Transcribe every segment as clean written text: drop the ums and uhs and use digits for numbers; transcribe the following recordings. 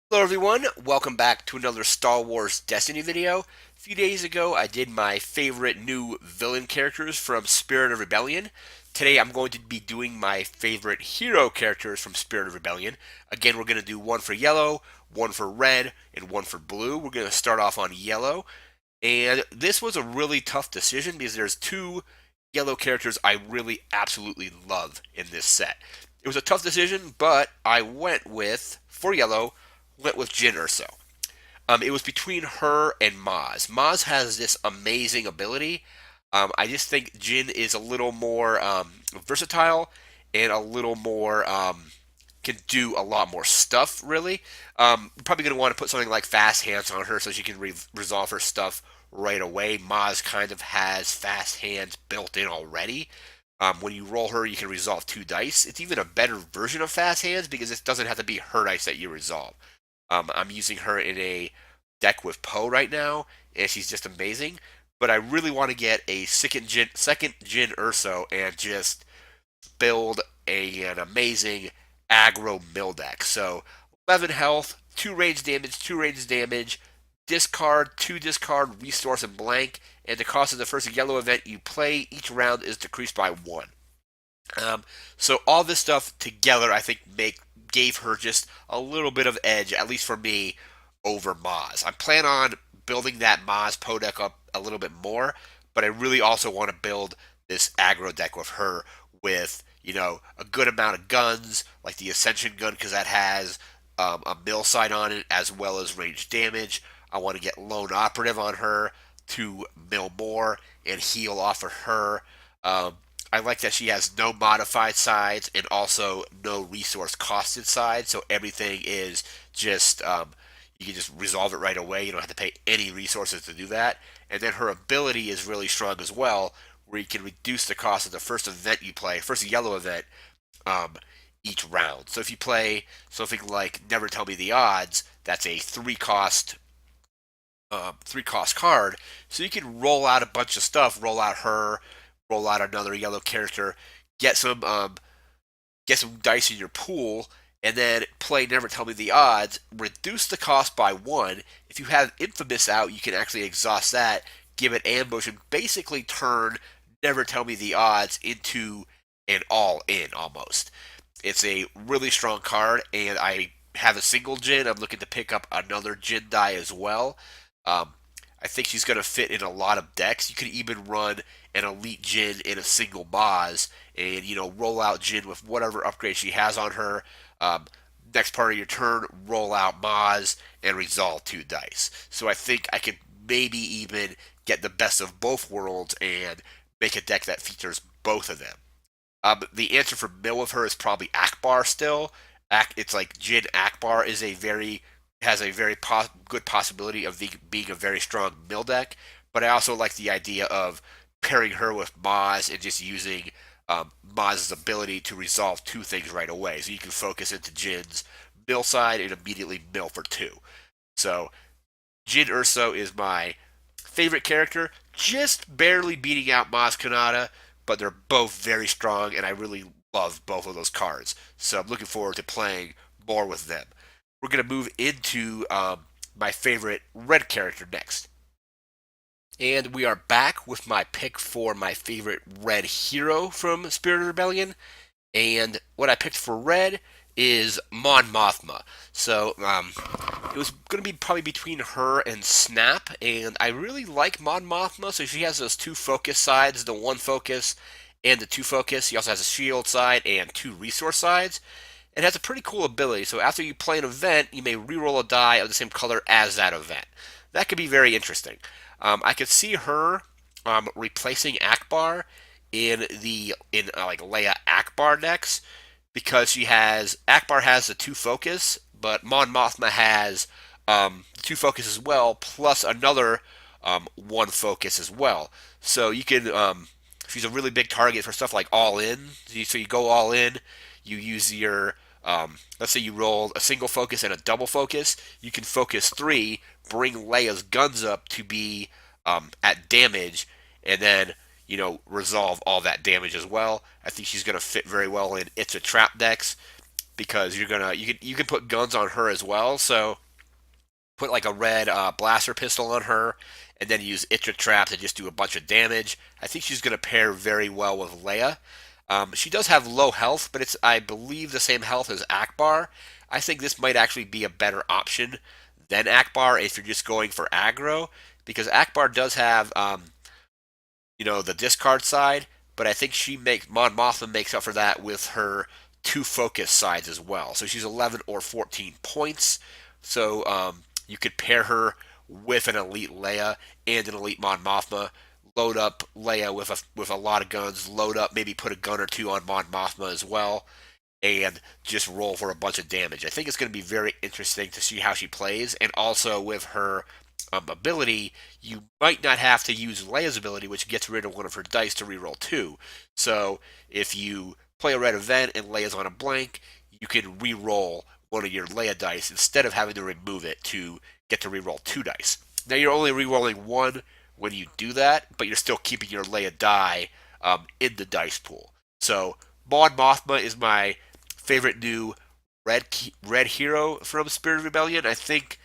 Hello everyone, welcome back to another Star Wars Destiny video. A few days ago I did my favorite new villain characters from Spirit of Rebellion. Today I'm going to be doing my favorite hero characters from Spirit of Rebellion. Again, we're going to do one for yellow, one for red, and one for blue. We're going to start off on yellow. And this was a really tough decision because there's two yellow characters I really absolutely love in this set. It was a tough decision, but I went with, for yellow, went with Jyn Erso. It was between her and Maz. Maz has this amazing ability. I just think Jyn is a little more versatile and a little more can do a lot more stuff. Really, probably going to want to put something like fast hands on her so she can resolve her stuff right away. Maz kind of has fast hands built in already. When you roll her, you can resolve 2 dice. It's even a better version of fast hands because it doesn't have to be her dice that you resolve. I'm using her in a deck with Poe right now, and she's just amazing. But I really want to get a second Jyn Erso and just build an amazing aggro mill deck. So 11 health, 2 range damage, discard, 2 discard, resource, and blank. And the cost of the first yellow event you play each round is decreased by 1. So all this stuff together, I think, gave her just a little bit of edge, at least for me, over Maz. I plan on building that Maz Poe deck up a little bit more, but I really also want to build this aggro deck with her with a good amount of guns, like the Ascension gun, because that has a mill side on it as well as range damage. I want to get Lone Operative on her to mill more and heal off of her. I like that she has no modified sides and also no resource costed sides, so everything is just you can just resolve it right away. You don't have to pay any resources to do that. And then her ability is really strong as well, where you can reduce the cost of the first event you play, first yellow event, um, each round. So if you play something like Never Tell Me the Odds, that's a three cost card. So you can roll out a bunch of stuff, roll out her, roll out another yellow character, get some get some dice in your pool, and then play Never Tell Me the Odds, reduce the cost by 1. If you have Infamous out, you can actually exhaust that, give it ambush, and basically turn Never Tell Me the Odds into an all-in almost. It's a really strong card, and I have a single Jyn. I'm looking to pick up another Jyn die as well. Um, I think she's going to fit in a lot of decks. You could even run an elite Jyn in a single Maz and roll out Jyn with whatever upgrade she has on her. Um, Next part of your turn, roll out Maz and resolve 2 dice. So I think I could maybe even get the best of both worlds and make a deck that features both of them. The answer for mill with her is probably Akbar still. It's like Jyn Akbar is a very has a very good possibility of being a very strong mill deck, but I also like the idea of pairing her with Maz and just using Maz's ability to resolve 2 things right away. So you can focus into Jyn's mill side and immediately mill for 2. So Jyn Erso is my favorite character, just barely beating out Maz Kanata, but they're both very strong, and I really love both of those cards. So I'm looking forward to playing more with them. We're going to move into my favorite red character next. And we are back with my pick for my favorite red hero from Spirit of Rebellion. And what I picked for red is Mon Mothma. So it was going to be probably between her and Snap, and I really like Mon Mothma. So she has those 2 focus sides, the 1 focus and the 2 focus. She also has a shield side and 2 resource sides. It has a pretty cool ability. So after you play an event, you may reroll a die of the same color as that event. That could be very interesting. I could see her replacing Akbar in like Leia Akbar decks because she has Akbar has the 2 focus, but Mon Mothma has 2 focus as well, plus another 1 focus as well. So you can she's a really big target for stuff like all in. So you go all in, you use your let's say you roll a single focus and a double focus. You can focus 3, bring Leia's guns up to be at damage, and then resolve all that damage as well. I think she's going to fit very well in It's a Trap decks. because you can put guns on her as well. So put like a red blaster pistol on her, and then use Itcha Trap to just do a bunch of damage. I think she's going to pair very well with Leia. She does have low health, but it's, I believe, the same health as Akbar. I think this might actually be a better option than Akbar if you're just going for aggro, because Akbar does have the discard side, but I think Mon Mothma makes up for that with her two focus sides as well. So she's 11 or 14 points. So you could pair her with an elite Leia and an elite Mon Mothma. Load up Leia with a lot of guns. Load up, maybe put a gun or two on Mon Mothma as well, and just roll for a bunch of damage. I think it's going to be very interesting to see how she plays, and also with her ability, you might not have to use Leia's ability, which gets rid of one of her dice to reroll two. So if you play a red event and Leia's on a blank, you can reroll one of your Leia dice instead of having to remove it to get to reroll two dice. Now you're only rerolling one when you do that, but you're still keeping your Leia die in the dice pool. So Mon Mothma is my favorite new red hero from Spirit of Rebellion. I think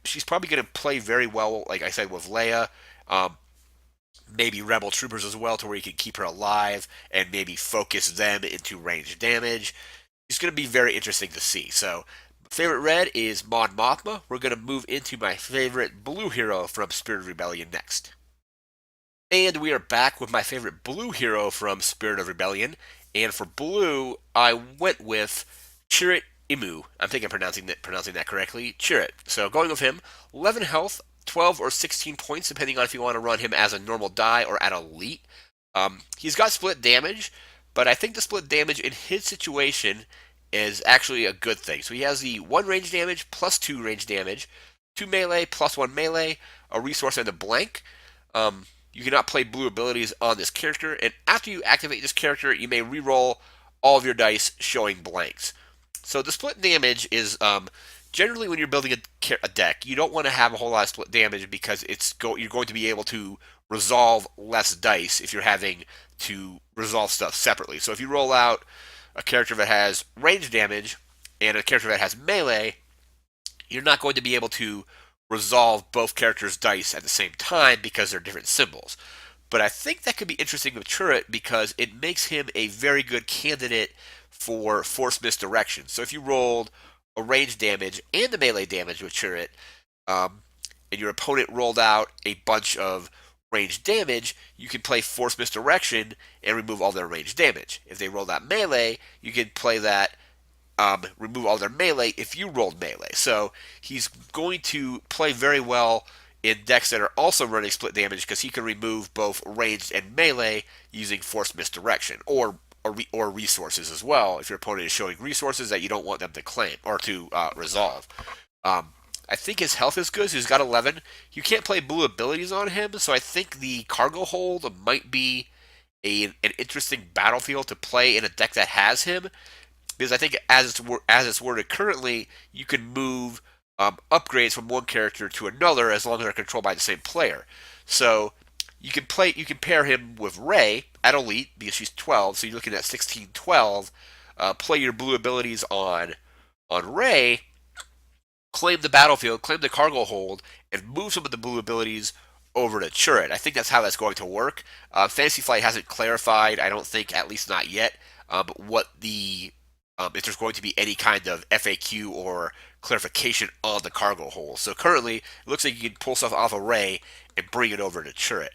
she's probably going to play very well, like I said, with Leia. Um, Maybe Rebel Troopers as well, to where you can keep her alive and maybe focus them into range damage. It's going to be very interesting to see. So, favorite red is Mon Mothma. We're going to move into my favorite blue hero from Spirit of Rebellion next. And we are back with my favorite blue hero from Spirit of Rebellion. And for blue, I went with Chirrut Imwe. I think I'm pronouncing that correctly. Chirrut. So going with him, 11 health, 12 or 16 points, depending on if you want to run him as a normal die or at elite. He's got split damage, but I think the split damage in his situation is actually a good thing. So he has the 1 range damage plus 2 range damage, 2 melee plus 1 melee, a resource and a blank. You cannot play blue abilities on this character, and after you activate this character, you may reroll all of your dice showing blanks. So the split damage is generally when you're building a deck, you don't want to have a whole lot of split damage because you're going to be able to resolve less dice if you're having to resolve stuff separately. So if you roll out a character that has range damage and a character that has melee, you're not going to be able to resolve both characters' dice at the same time because they're different symbols. But I think that could be interesting with Chirrut because it makes him a very good candidate for force misdirection. So if you rolled a range damage and a melee damage with Chirrut, and your opponent rolled out a bunch of range damage, you can play force misdirection and remove all their range damage. If they roll that melee, you can play that remove all their melee if you rolled melee. So he's going to play very well in decks that are also running split damage because he can remove both ranged and melee using force misdirection or resources as well if your opponent is showing resources that you don't want them to claim or to resolve. I think his health is good, so he's got 11. You can't play blue abilities on him, so I think the cargo hold might be an interesting battlefield to play in a deck that has him, because I think as it's worded currently, you can move upgrades from one character to another as long as they're controlled by the same player. So you can pair him with Rey at elite because she's 12, so you're looking at 16, 12. Play your blue abilities on Rey, claim the battlefield, claim the cargo hold, and move some of the blue abilities over to Chirrut. I think that's how that's going to work. Fantasy Flight hasn't clarified, I don't think, at least not yet, what the if there's going to be any kind of FAQ or clarification on the cargo hold. So currently, it looks like you can pull stuff off of Rey and bring it over to Chirrut.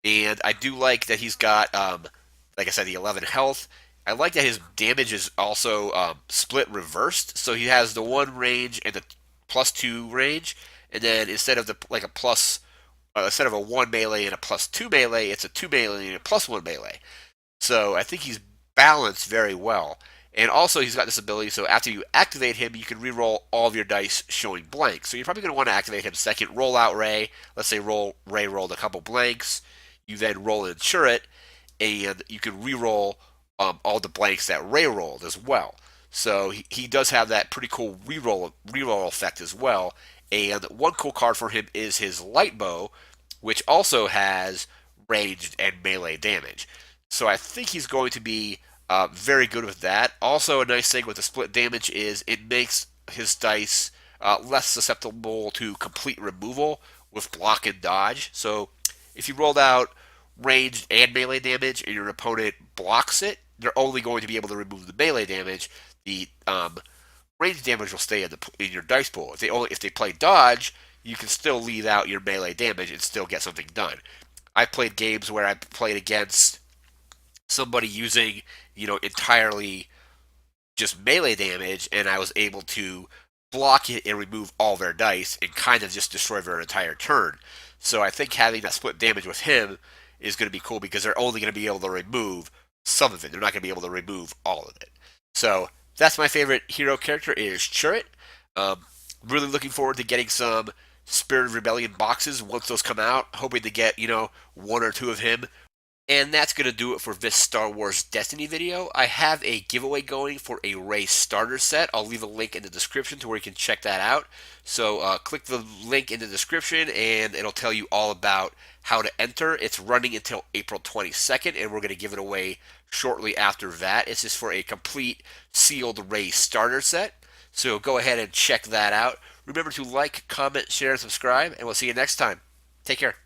And I do like that he's got, like I said, the 11 health. I like that his damage is also split reversed. So he has the 1 range and the plus 2 range. And then instead of instead of a 1 melee and a plus 2 melee, it's a 2 melee and a plus 1 melee. So I think he's balanced very well. And also, he's got this ability, so after you activate him, you can reroll all of your dice showing blanks. So you're probably going to want to activate him second, roll out Rey. Let's say Rey rolled a couple blanks. You then roll in Chirrut, and you can reroll all the blanks that Rey rolled as well. So he does have that pretty cool reroll effect as well. And one cool card for him is his light bow, which also has ranged and melee damage. So I think he's going to be Very good with that. Also, a nice thing with the split damage is it makes his dice less susceptible to complete removal with block and dodge. So, if you rolled out ranged and melee damage and your opponent blocks it, they're only going to be able to remove the melee damage. The range damage will stay in your dice pool. If they play dodge, you can still leave out your melee damage and still get something done. I played games where I played against somebody using entirely just melee damage, and I was able to block it and remove all their dice and kind of just destroy their entire turn. So I think having that split damage with him is going to be cool because they're only going to be able to remove some of it. They're not going to be able to remove all of it. So that's my favorite hero character is Chirrut. Um, really looking forward to getting some Spirit of Rebellion boxes once those come out. Hoping to get one or two of him. And that's going to do it for this Star Wars Destiny video. I have a giveaway going for a Rey starter set. I'll leave a link in the description to where you can check that out. So click the link in the description and it'll tell you all about how to enter. It's running until April 22nd and we're going to give it away shortly after that. It's just for a complete sealed Rey starter set. So go ahead and check that out. Remember to like, comment, share, and subscribe, and we'll see you next time. Take care.